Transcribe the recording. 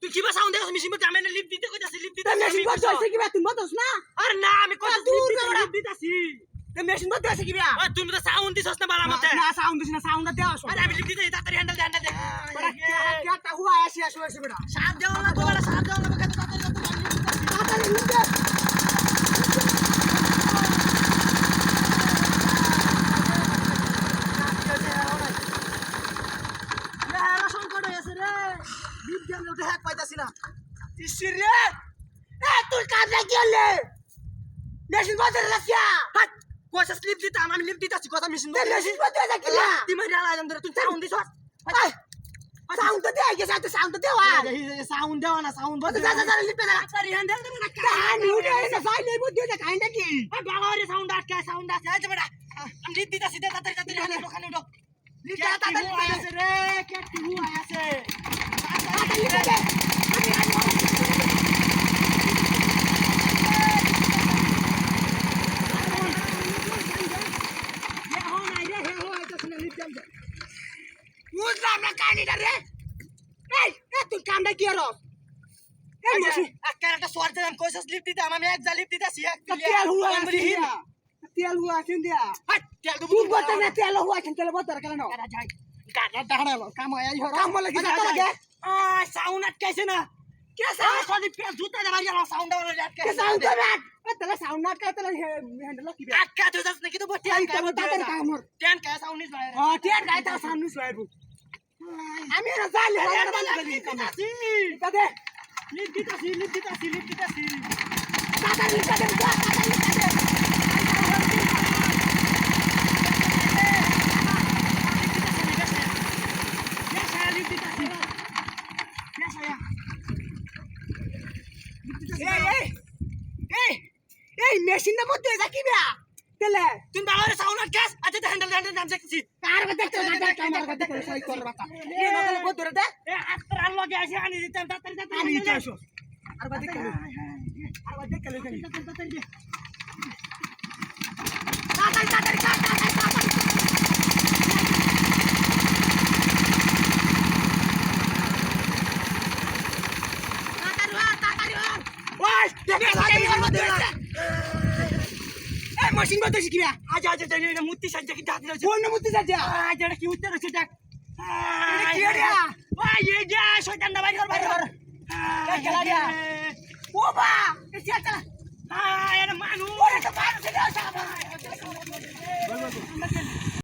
তুই কিবা সাউন্ড দেখ মেশিন মধ্যে আমি লিফট দিতে কইতাছি লিফট দিতে মেশিন বন্ধ হইছে কিবা তুমি বন্ধস না আরে না আমি কত দূর লিফট দিতাছি মেশিন বন্ধ হইছে কিবা ওই তুমি তো সাউন্ড দিছস না বালা মতে না সাউন্ড দিছ না সাউন্ড দেও আরে আমি লিফট দিতে তাড়াতাড়ি হ্যান্ডেল দে বড় কেটা হুয়া আসি আসে বেটা সাথ দেও না তো বড় সাথ দেও না কত তাড়াতাড়ি লিফট দে তুই কাজে গেলে মেশিন বাজার রাখিয়া কোসা স্লিপ দিতে আমি লিফট দিতাছি কথা মেশিন মেশিন বাজার রাখিয়া তুই মারি আলা ধরে তুই সাউন্ড দিছস সাউন্ড তো দেয় গেছে তো সাউন্ড তো দেওয়া সাউন্ড দেওয়া না সাউন্ড বন্ধ যা যা যা লিফট দে তাড়াতাড়ি হ্যান্ডেল দে না কানি উঠে এসে ফাইল নেই বুদ্ধি দে কাইন্ডা কি বাবারে সাউন্ড আটকা সাউন্ড আছে আচ্ছা বেটা আমি লিফট দিতাছি দে তাড়াতাড়ি হ্যান্ডেল ওখানে উঠো লিফট তাড়াতাড়ি আছে রে কেটে হুয়া আছে তাড়াতাড়ি লিফট দে বুঝলাম না কাহিনীটা রে এই তুই কামটা কি আর একটা সোয়ার দিলাম কইছস লিফট দিতে আমি এক যা লিফট দিতাছি এক তেল হুয়া আছে দিয়া তেল তো তুই বলতে না তেল হুয়া আছে তেল বলতে কেন যাই গাড়া দাঁড়া কাম আই হর কাম লাগি লাগে সাউন্ড আটকাইছে না কে সাউন্ড সদি পে জুতা দে মারিয়া সাউন্ড ওরে আটকাইছে সাউন্ড তো না তেল সাউন্ড না তেল হ্যান্ডেল কি আটকা তো যাস নাকি তো বটি আটকা তাড়াতাড়ি কাম হর টেন কা সাউন্ড ইজ বাইরে হ্যাঁ টেন গায় তা সাউন্ড ইজ বাইরে আমি না যাইলে লিফট দিতাছি তাড়াতাড়ি লিফট দে এই মেশিনের মধ্যে রাখিবা তেলে তুমি বাবারে সাউন্ড আটকাস আচ্ছা তো হ্যান্ডেল নাম দেখছি কার দেখতে না ক্যামেরা দেখতে সই কর বাতা এই নকল কত ধরে দে এ আত্রার লগে আসি আনি দিতাম তাড়াতাড়ি আনি যাইছো আর বাদ দেখতে मशीन बंद शिकली आज आज जाने मुत्ती सज्जा की दादी रहे कोण मुत्ती सज्जा आज जरा की उत्तर रहे देख ये रे वाह ये जा शैतान दबाई कर क्या चला गया ओ बा ये चला हां यार मानू